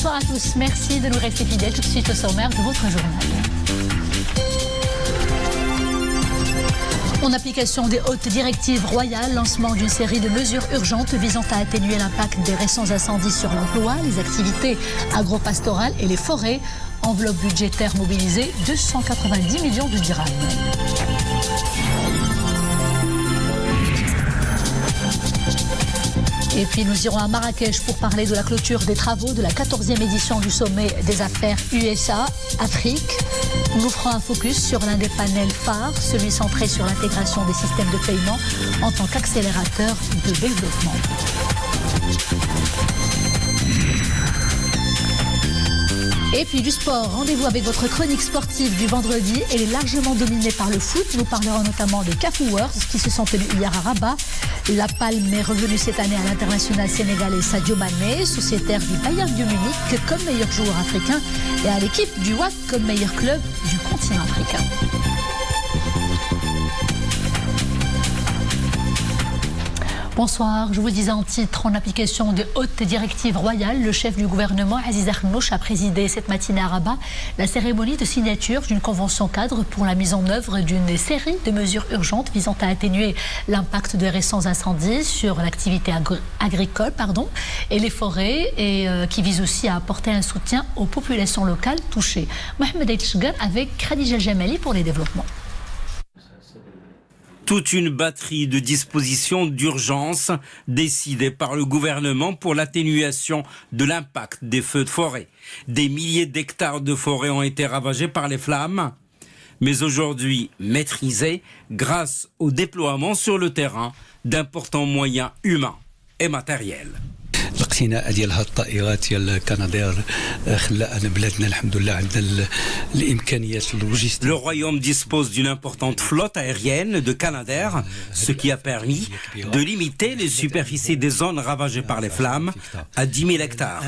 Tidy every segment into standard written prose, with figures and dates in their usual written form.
Bonsoir à tous, merci de nous rester fidèles. Tout de suite au sommaire de votre journal. En application des hautes directives royales, lancement d'une série de mesures urgentes visant à atténuer l'impact des récents incendies sur l'emploi, les activités agro-pastorales et les forêts. Enveloppe budgétaire mobilisée, 290 millions de dirhams. Et puis nous irons à Marrakech pour parler de la clôture des travaux de la 14e édition du sommet des affaires USA-Afrique. Nous ferons un focus sur l'un des panels phares, celui centré sur l'intégration des systèmes de paiement en tant qu'accélérateur de développement. Et puis du sport, rendez-vous avec votre chronique sportive du vendredi. Elle est largement dominée par le foot. Nous parlerons notamment des CAF Awards qui se sont tenus hier à Rabat. La palme est revenue cette année à l'international sénégalais Sadio Mané, sociétaire du Bayern de Munich comme meilleur joueur africain et à l'équipe du WAC comme meilleur club du continent africain. Bonsoir, je vous disais en titre, en application de hautes directives royales, le chef du gouvernement, Aziz Akhannouch, a présidé cette matinée à Rabat la cérémonie de signature d'une convention cadre pour la mise en œuvre d'une série de mesures urgentes visant à atténuer l'impact des récents incendies sur l'activité agricole et les forêts et qui vise aussi à apporter un soutien aux populations locales touchées. Mohamed Aïtchgar avec Khadija Jamali pour les développements. Toute une batterie de dispositions d'urgence décidées par le gouvernement pour l'atténuation de l'impact des feux de forêt. Des milliers d'hectares de forêt ont été ravagés par les flammes, mais aujourd'hui maîtrisés grâce au déploiement sur le terrain d'importants moyens humains et matériels. الاقتناء ديال هاد الطائرات ديال كنادير خلى ان بلادنا الحمد لله عندنا الامكانيات اللوجستيه. Le royaume dispose d'une importante flotte aérienne de Canadair, ce qui a permis de limiter les superficies des zones ravagées par les flammes à 10 000 hectares.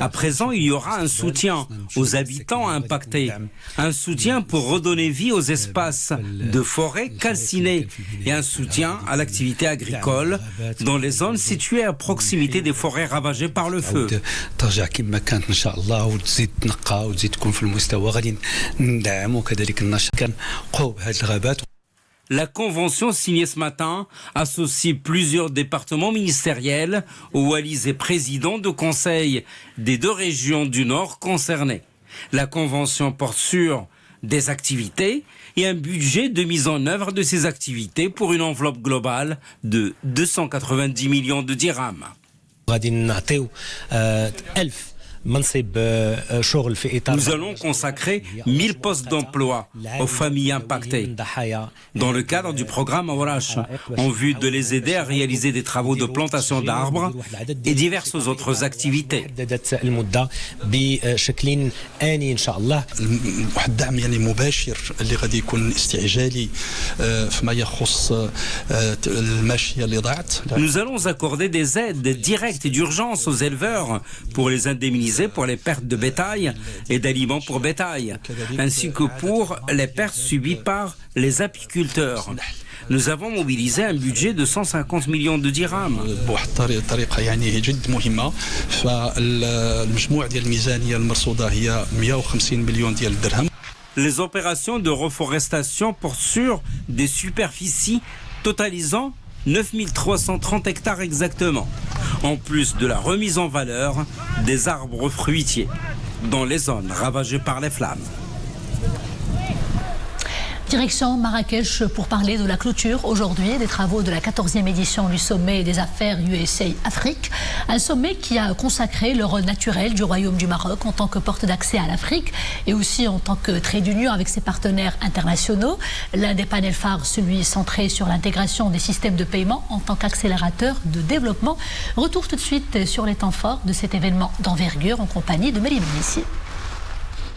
À présent, il y aura un soutien aux habitants impactés, un soutien pour redonner vie aux espaces de forêt calcinés et un soutien à l'activité agricole dans les zones situées à proximité des forêts ravagées par le feu. ترجع كما كانت ان شاء الله وتزيد تنقى وتزيد تكون في المستوى غادي ندعموا كذلك النشاط كنقوا بهذه الغابات. La convention signée ce matin associe plusieurs départements ministériels aux Wallis et présidents de conseil des deux régions du Nord concernées. La convention porte sur des activités et un budget de mise en œuvre de ces activités pour une enveloppe globale de 290 millions de dirhams. Nous allons consacrer 1000 postes d'emploi aux familles impactées dans le cadre du programme Awrash, en vue de les aider à réaliser des travaux de plantation d'arbres et diverses autres activités. Nous allons accorder des aides directes et d'urgence aux éleveurs pour les indemniser pour les pertes de bétail et d'aliments pour bétail, ainsi que pour les pertes subies par les apiculteurs. Nous avons mobilisé un budget de 150 millions de dirhams. Les opérations de reforestation portent sur des superficies totalisant 9330 hectares exactement, en plus de la remise en valeur des arbres fruitiers dans les zones ravagées par les flammes. Direction Marrakech pour parler de la clôture aujourd'hui des travaux de la 14e édition du sommet des affaires USA-Afrique. Un sommet qui a consacré le rôle naturel du Royaume du Maroc en tant que porte d'accès à l'Afrique et aussi en tant que trait d'union avec ses partenaires internationaux. L'un des panels phares, celui centré sur l'intégration des systèmes de paiement en tant qu'accélérateur de développement. Retour tout de suite sur les temps forts de cet événement d'envergure en compagnie de Mélie Ménissi.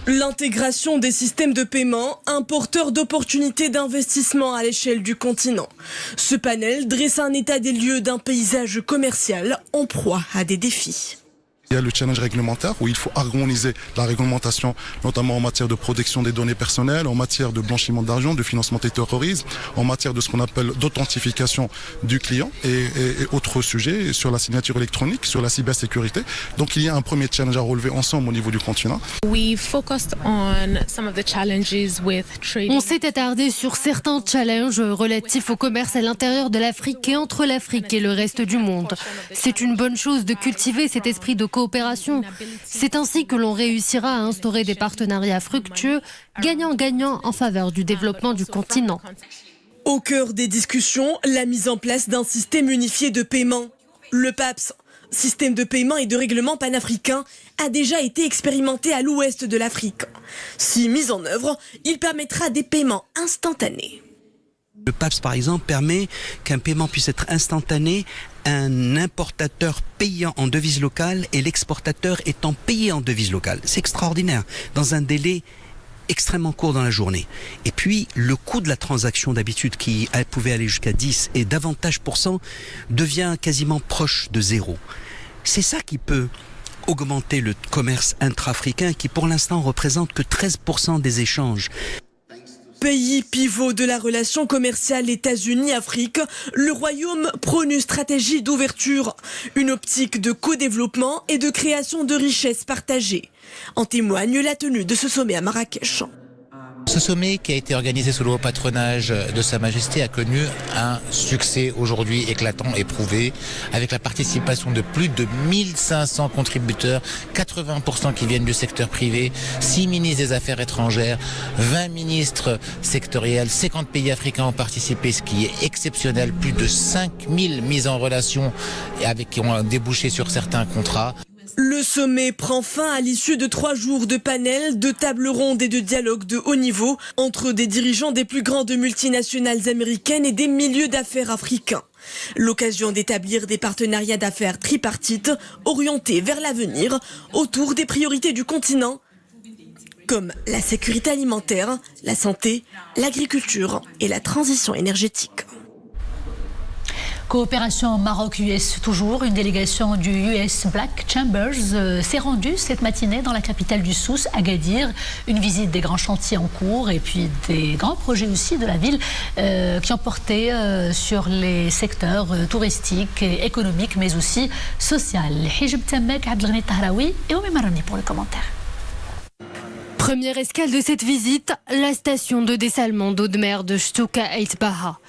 L'intégration des systèmes de paiement, un porteur d'opportunités d'investissement à l'échelle du continent. Ce panel dresse un état des lieux d'un paysage commercial en proie à des défis. Il y a le challenge réglementaire où il faut harmoniser la réglementation, notamment en matière de protection des données personnelles, en matière de blanchiment d'argent, de financement du terrorisme, en matière de ce qu'on appelle d'authentification du client et autres sujets sur la signature électronique, sur la cybersécurité. Donc il y a un premier challenge à relever ensemble au niveau du continent. On s'est attardé sur certains challenges relatifs au commerce à l'intérieur de l'Afrique et entre l'Afrique et le reste du monde. C'est une bonne chose de cultiver cet esprit de coopération. C'est ainsi que l'on réussira à instaurer des partenariats fructueux, gagnant-gagnant en faveur du développement du continent. Au cœur des discussions, la mise en place d'un système unifié de paiement. Le PAPS, système de paiement et de règlement panafricain, a déjà été expérimenté à l'ouest de l'Afrique. Si mis en œuvre, il permettra des paiements instantanés. Le PAPS, par exemple, permet qu'un paiement puisse être instantané, un importateur payant en devise locale et l'exportateur étant payé en devise locale. C'est extraordinaire, dans un délai extrêmement court dans la journée. Et puis, le coût de la transaction d'habitude, qui pouvait aller jusqu'à 10 et davantage %, devient quasiment proche de 0. C'est ça qui peut augmenter le commerce intra-africain, qui pour l'instant représente que 13% des échanges. Pays pivot de la relation commerciale États-Unis-Afrique, le Royaume prône une stratégie d'ouverture, une optique de co-développement et de création de richesses partagées. En témoigne la tenue de ce sommet à Marrakech. Ce sommet qui a été organisé sous le haut patronage de Sa Majesté a connu un succès aujourd'hui éclatant et prouvé, avec la participation de plus de 1500 contributeurs, 80% qui viennent du secteur privé, 6 ministres des Affaires étrangères, 20 ministres sectoriels, 50 pays africains ont participé, ce qui est exceptionnel, plus de 5000 mises en relation qui ont débouché sur certains contrats. Le sommet prend fin à l'issue de 3 jours de panels, de tables rondes et de dialogues de haut niveau entre des dirigeants des plus grandes multinationales américaines et des milieux d'affaires africains. L'occasion d'établir des partenariats d'affaires tripartites orientés vers l'avenir autour des priorités du continent, comme la sécurité alimentaire, la santé, l'agriculture et la transition énergétique. Coopération Maroc-US toujours, une délégation du US Black Chambers s'est rendue cette matinée dans la capitale du Souss, Agadir. Une visite des grands chantiers en cours et puis des grands projets aussi de la ville qui ont porté sur les secteurs touristiques et économiques mais aussi sociaux. Hijab Tamek, Abdelghani Tahraoui et Oumi Marani pour le commentaire. Première escale de cette visite, la station de dessalement d'eau de mer de Chtuka Eit Baha.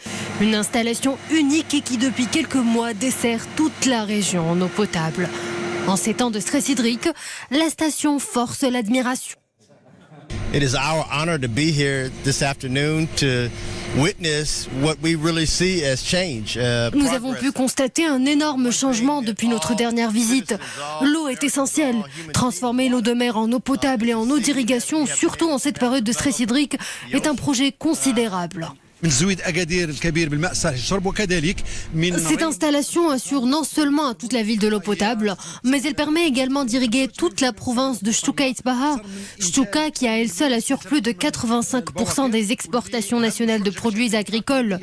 Une installation unique et qui depuis quelques mois dessert toute la région en eau potable. En ces temps de stress hydrique, la station force l'admiration. It is our honor to be here this afternoon to witness what we really see as change. Nous avons pu constater un énorme changement depuis notre dernière visite. L'eau est essentielle. Transformer l'eau de mer en eau potable et en eau d'irrigation, surtout en cette période de stress hydrique, est un projet considérable. Cette installation assure non seulement à toute la ville de l'eau potable, mais elle permet également d'irriguer toute la province de Chtuka Eit Baha. Chtuka qui à elle seule assure plus de 85% des exportations nationales de produits agricoles.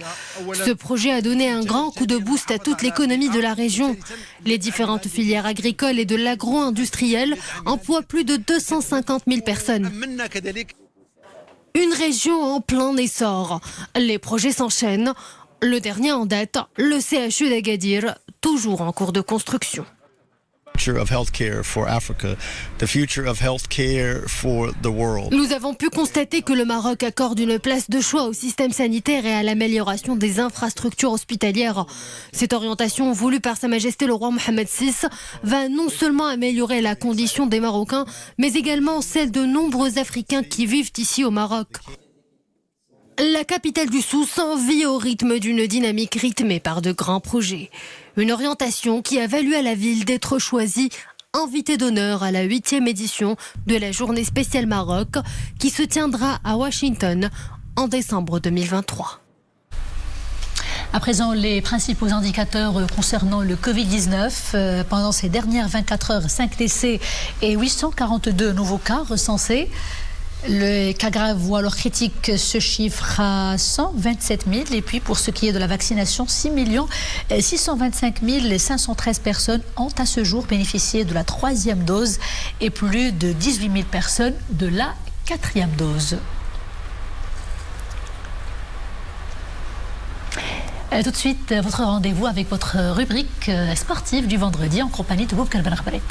Ce projet a donné un grand coup de boost à toute l'économie de la région. Les différentes filières agricoles et de l'agro-industriel emploient plus de 250 000 personnes. Une région en plein essor. Les projets s'enchaînent. Le dernier en date, le CHU d'Agadir, toujours en cours de construction. Nous avons pu constater que le Maroc accorde une place de choix au système sanitaire et à l'amélioration des infrastructures hospitalières. Cette orientation voulue par Sa Majesté le roi Mohammed VI va non seulement améliorer la condition des Marocains, mais également celle de nombreux Africains qui vivent ici au Maroc. La capitale du Souss vit au rythme d'une dynamique rythmée par de grands projets. Une orientation qui a valu à la ville d'être choisie invitée d'honneur à la 8e édition de la Journée spéciale Maroc qui se tiendra à Washington en décembre 2023. À présent, les principaux indicateurs concernant le Covid-19. Pendant ces dernières 24 heures, 5 décès et 842 nouveaux cas recensés. Les cas graves ou alors critiques se chiffrent à 127 000. Et puis pour ce qui est de la vaccination, 6 625 513 personnes ont à ce jour bénéficié de la 3e dose et plus de 18 000 personnes de la 4e dose. Tout de suite, votre rendez-vous avec votre rubrique sportive du vendredi en compagnie de Boubkal Ben Rabaret.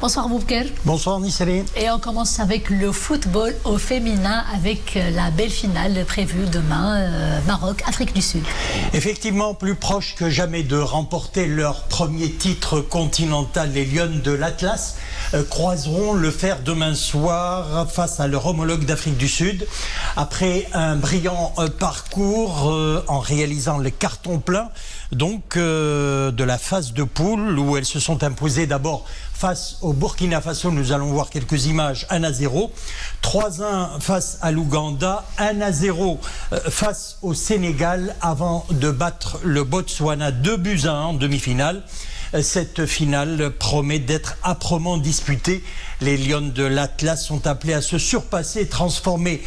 Bonsoir Boubkal. Bonsoir Nisserine. Et on commence avec le football au féminin avec la belle finale prévue demain, Maroc-Afrique du Sud. Effectivement, plus proche que jamais de remporter leur premier titre continental, les Lions de l'Atlas croiseront le fer demain soir face à leur homologue d'Afrique du Sud. Après un brillant parcours en réalisant les cartons pleins donc de la phase de poule où elles se sont imposées d'abord face au Burkina Faso, nous allons voir quelques images, 1-0, 3-1 face à l'Ouganda, 1-0 face au Sénégal avant de battre le Botswana 2-1 en demi-finale. Cette finale promet d'être âprement disputée. Les Lions de l'Atlas sont appelés à se surpasser et transformer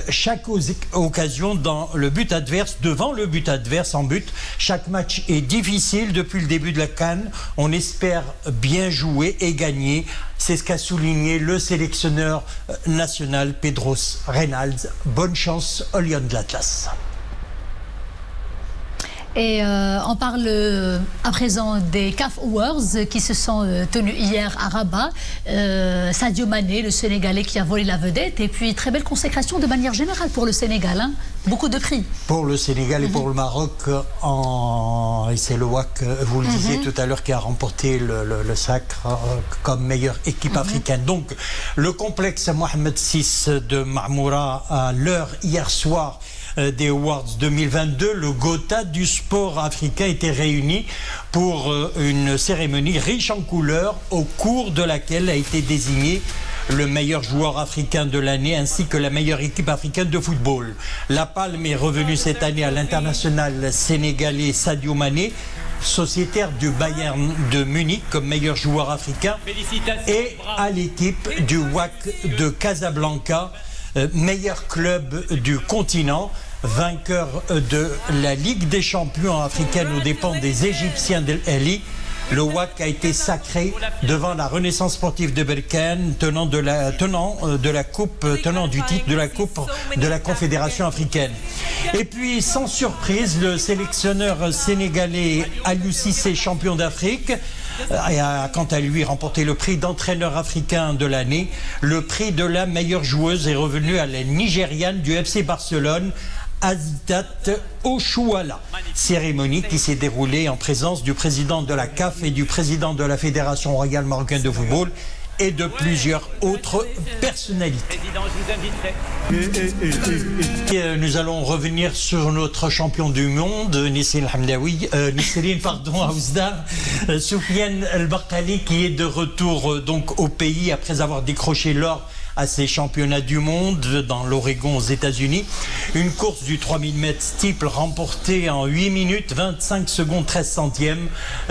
chaque occasion dans le but adverse, devant le but adverse en but. Chaque match est difficile depuis le début de la CAN. On espère bien jouer et gagner. C'est ce qu'a souligné le sélectionneur national Pedros Reynalds. Bonne chance aux Lions de l'Atlas. Et on parle à présent des CAF Awards qui se sont tenus hier à Rabat. Sadio Mané, le Sénégalais qui a volé la vedette. Et puis très belle consécration de manière générale pour le Sénégal. Hein. Beaucoup de prix. Pour le Sénégal et pour le Maroc, et c'est le WAC, vous le disiez tout à l'heure, qui a remporté le sacre comme meilleure équipe africaine. Donc le complexe Mohamed VI de Marmoura à l'heure hier soir des Awards 2022, le Gotha du sport africain était réuni pour une cérémonie riche en couleurs au cours de laquelle a été désigné le meilleur joueur africain de l'année ainsi que la meilleure équipe africaine de football. La palme est revenue cette année à l'international sénégalais Sadio Mané, sociétaire du Bayern de Munich comme meilleur joueur africain, et à l'équipe du WAC de Casablanca, meilleur club du continent, vainqueur de la Ligue des champions africaine aux dépens des Égyptiens d'El Ahly. Le WAC a été sacré devant la Renaissance sportive de Berkane, tenant du titre de la coupe de la Confédération africaine. Et puis, sans surprise, le sélectionneur sénégalais Aliou Cissé, champion d'Afrique, a quant à lui remporté le prix d'entraîneur africain de l'année. Le prix de la meilleure joueuse est revenu à la Nigériane du FC Barcelone, Azidat Oshuala. Cérémonie qui s'est déroulée en présence du président de la CAF et du président de la Fédération royale marocaine de football et de plusieurs autres personnalités. Nous allons revenir sur notre champion du monde, Nisserine Aouzdar, Soufiane El Bakkali, qui est de retour donc au pays après avoir décroché l'or à ces championnats du monde dans l'Oregon aux États-Unis. Une course du 3000 mètres steeple remportée en 8 minutes 25 secondes 13 centièmes.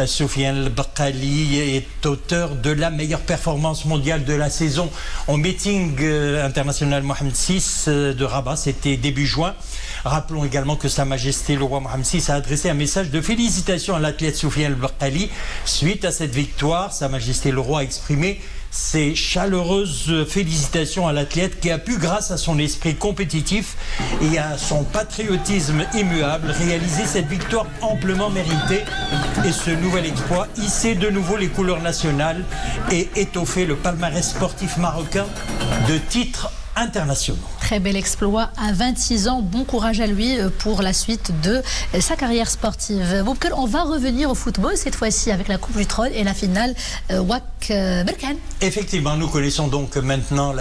Soufiane El Bakkali est auteur de la meilleure performance mondiale de la saison au meeting international Mohamed VI de Rabat, c'était début juin. Rappelons également que Sa Majesté le roi Mohamed VI a adressé un message de félicitations à l'athlète Soufiane El Bakkali. Suite à cette victoire, Sa Majesté le roi a exprimé ses chaleureuses félicitations à l'athlète qui a pu, grâce à son esprit compétitif et à son patriotisme immuable, réaliser cette victoire amplement méritée et ce nouvel exploit, hisser de nouveau les couleurs nationales et étoffer le palmarès sportif marocain de titres internationaux. Très bel exploit à 26 ans. Bon courage à lui pour la suite de sa carrière sportive. Boubkal, on va revenir au football cette fois-ci avec la Coupe du Trône et la finale WAC Berkane. Effectivement, nous connaissons donc maintenant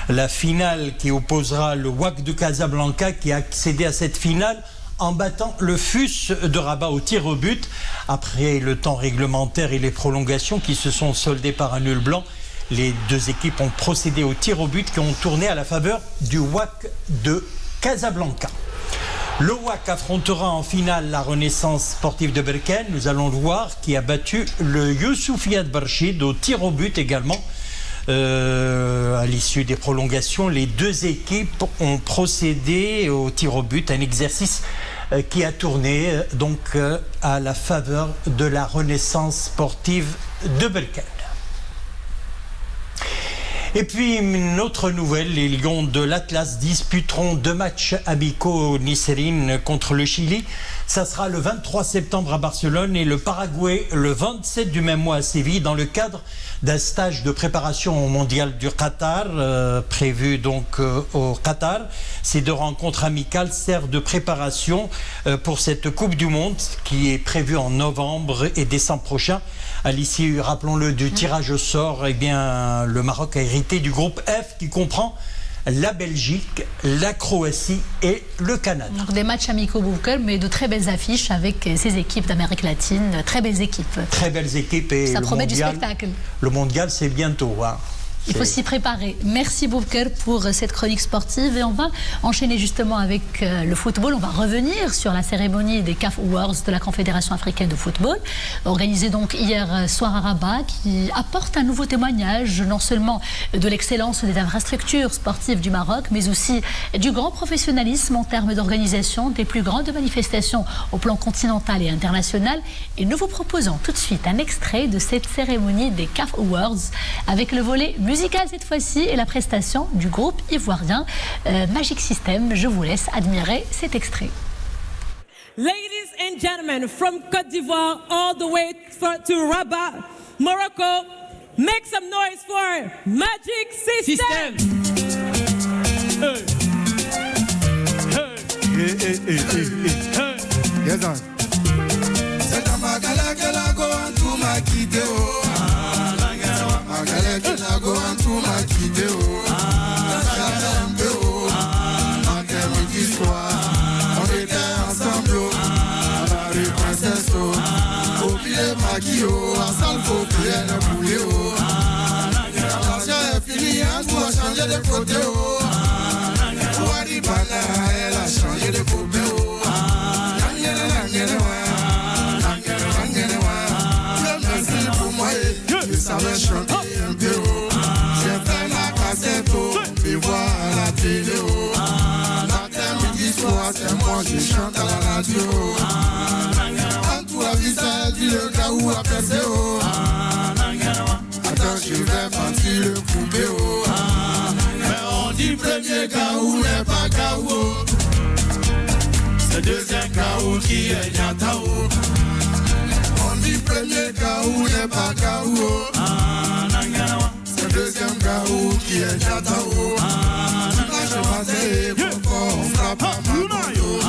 la finale qui opposera le WAC de Casablanca qui a accédé à cette finale en battant le FUS de Rabat au tir au but après le temps réglementaire et les prolongations qui se sont soldées par un nul blanc. Les deux équipes ont procédé aux tirs au but qui ont tourné à la faveur du WAC de Casablanca. Le WAC affrontera en finale la Renaissance sportive de Berkane, nous allons le voir, qui a battu le Youssoufia de Barchid au tir au but également. À l'issue des prolongations, les deux équipes ont procédé au tir au but, un exercice qui a tourné donc à la faveur de la Renaissance sportive de Berkane. Et puis une autre nouvelle, les Lions de l'Atlas disputeront 2 matchs amicaux au Nisserine contre le Chili. Ça sera le 23 septembre à Barcelone et le Paraguay le 27 du même mois à Séville dans le cadre d'un stage de préparation au mondial du Qatar, prévu donc au Qatar. Ces 2 rencontres amicales servent de préparation pour cette Coupe du Monde qui est prévue en novembre et décembre prochain. À l'issue, rappelons-le, du tirage au sort, eh bien, le Maroc a hérité du groupe F qui comprend la Belgique, la Croatie et le Canada. Alors, des matchs amicaux Boukel, mais de très belles affiches avec ces équipes d'Amérique latine, très belles équipes. Très belles équipes et ça promet du spectacle. Le mondial, c'est bientôt. Hein. Il faut s'y préparer. Merci Boubacar pour cette chronique sportive et on va enchaîner justement avec le football. On va revenir sur la cérémonie des CAF Awards de la Confédération africaine de football, organisée donc hier soir à Rabat, qui apporte un nouveau témoignage non seulement de l'excellence des infrastructures sportives du Maroc, mais aussi du grand professionnalisme en termes d'organisation des plus grandes manifestations au plan continental et international. Et nous vous proposons tout de suite un extrait de cette cérémonie des CAF Awards avec le volet musical cette fois-ci et la prestation du groupe ivoirien Magic System. Je vous laisse admirer cet extrait. Ladies and gentlemen, from Côte d'Ivoire all the way to Rabat, Morocco, make some noise for Magic System. Hey. Hey. Hey. Hey. Hey. Yes, sir. C'est un magala que la go en tout ma quitté oh. Magala que la go en tout ma quitté oh. Un peu oh. En termes d'histoire, on était ensemble oh. À la rue Princesse oh. Au pied maquillot, à salle faut prier le poulet oh. La passion est finie, un coup a changé de côté oh. Waribana, elle a changé de côté oh. Ça va chanter un peu haut. J'ai fait ma cassette haut. Et voir la télé haut. Matin, midi, soir, c'est moi qui chante à la radio. En tout la vie, ça dit le cas où a percé haut. Attends, je vais partir le couper haut. Mais on dit premier cas où n'est pas cas où. C'est deuxième cas où qui est Nyata haut. Premier Kaou n'est pas Kaou. C'est le deuxième Kaou qui est Nyatao. Je passais on frappe à ma moto. À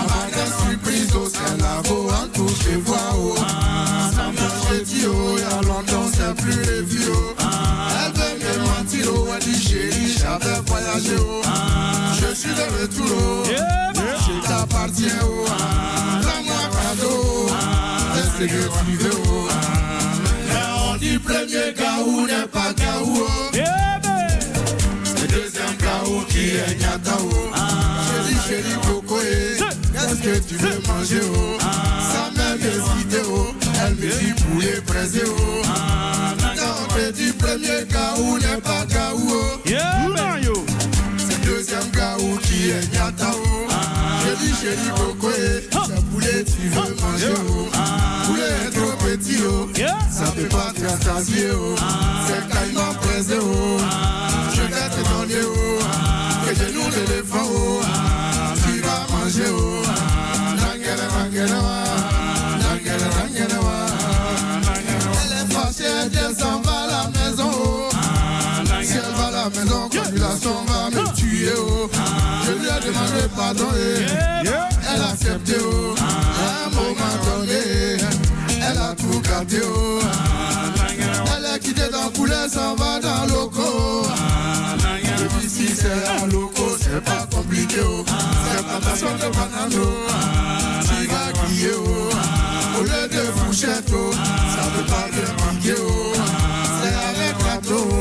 ma grande surprise, c'est la go en touche et voix haut. Ça me dit oh, y'a longtemps c'est plus les vieux. Elle veut me mentir oh, elle dit chérie, j'avais voyagé oh. Je suis de retour oh. Je t'appartiens oh. Fais-moi cadeau. C'est que tu veux oh. Mais on dit premier Kaou n'est pas Kaou oh. C'est deuxième Kaou qui est Nyatao. Je dis chérie Coco qu'est-ce que tu veux manger oh. Sa mère m'hésitait oh. Elle me dit poulet braisé oh. Quand on te dit premier Kaou n'est pas Kaou oh. C'est deuxième Kaou qui est Nyatao. Je dis chérie Coco c'est poulet tu veux manger oh. Poulet est trop petit oh. Ça peut pas te rassasier oh. C'est caïman braisé oh. Je vais te donner oh. Que j'ai nous l'éléphant oh. Tu vas manger oh. Nangere nangere wa. Nangere nangere wa. Elle est fâchée, elle descend va à la maison oh. Si elle va à la maison, population va me tuer oh. Je lui ai demandé pardon et elle a accepté oh. À un moment donné, elle a tout gâté oh. Elle est quittée dans le poulet, s'en va dans le loco. Et puis si c'est un loco, c'est pas compliqué oh. C'est plantation de banane oh. Tu vas crier oh. Au lieu de fourchette oh. Ça peut pas te manquer oh. C'est avec gâteau oh.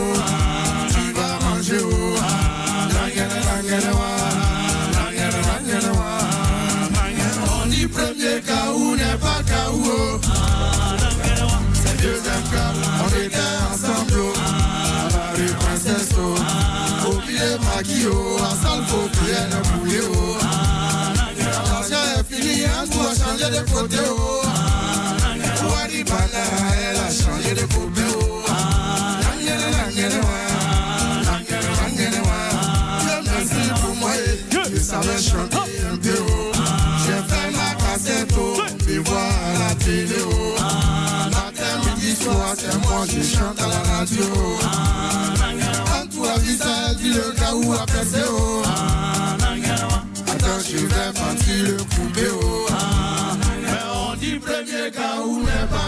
Bakio, à Salfo, Prienne, Bouléo. L'argent est fini, un coup a changé de côté. Wadi Bala, elle a changé de côté. Merci pour moi, je savais chanter un peu. J'ai fait ma cassette, puis voir la télé. Matin, midi, soir, c'est moi, je chante à la radio. Quand tu as vu ça, dis le cas où a percé. Attends, je vais partir le couper.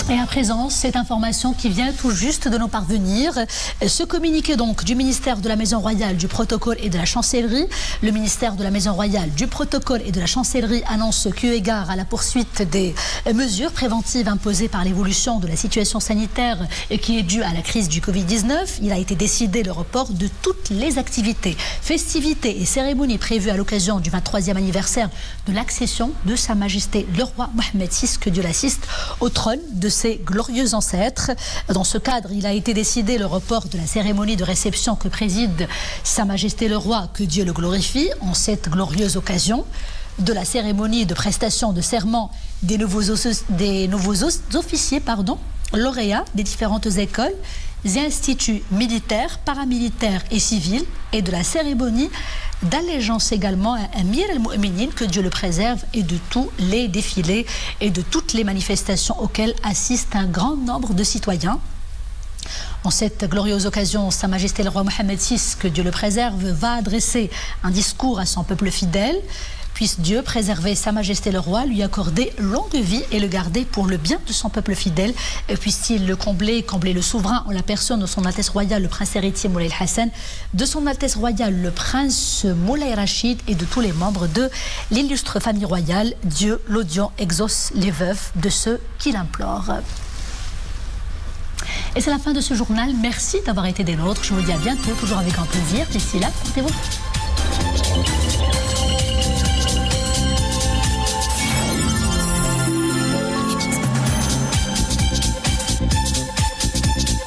Et à présent, cette information qui vient tout juste de nous parvenir, ce communiqué donc du ministère de la Maison Royale, du Protocole et de la Chancellerie. Le ministère de la Maison Royale, du Protocole et de la Chancellerie annonce qu'eu égard à la poursuite des mesures préventives imposées par l'évolution de la situation sanitaire et qui est due à la crise du Covid-19, il a été décidé le report de toutes les activités, festivités et cérémonies prévues à l'occasion du 23e anniversaire de l'accession de Sa Majesté le roi Mohammed VI, que Dieu l'assiste, au trône de ses glorieux ancêtres. Dans ce cadre, il a été décidé le report de la cérémonie de réception que préside Sa Majesté le Roi, que Dieu le glorifie, en cette glorieuse occasion, de la cérémonie de prestation de serment des nouveaux officiers, lauréats des différentes écoles et instituts militaires, paramilitaires et civils, et de la cérémonie d'allégeance également à Amir al-Mu'minin, que Dieu le préserve, et de tous les défilés et de toutes les manifestations auxquelles assiste un grand nombre de citoyens. En cette glorieuse occasion, Sa Majesté le roi Mohammed VI, que Dieu le préserve, va adresser un discours à son peuple fidèle. Puisse Dieu préserver Sa Majesté le roi, lui accorder longue vie et le garder pour le bien de son peuple fidèle. Et puisse-t-il le combler le souverain en la personne de son Altesse royale, le prince héritier Moulay Hassan, de son Altesse royale, le prince Moulay Rachid, et de tous les membres de l'illustre famille royale. Dieu, l'audient, exauce les veuves de ceux qui l'implorent. Et c'est la fin de ce journal. Merci d'avoir été des nôtres. Je vous dis à bientôt, toujours avec grand plaisir. D'ici là, portez-vous.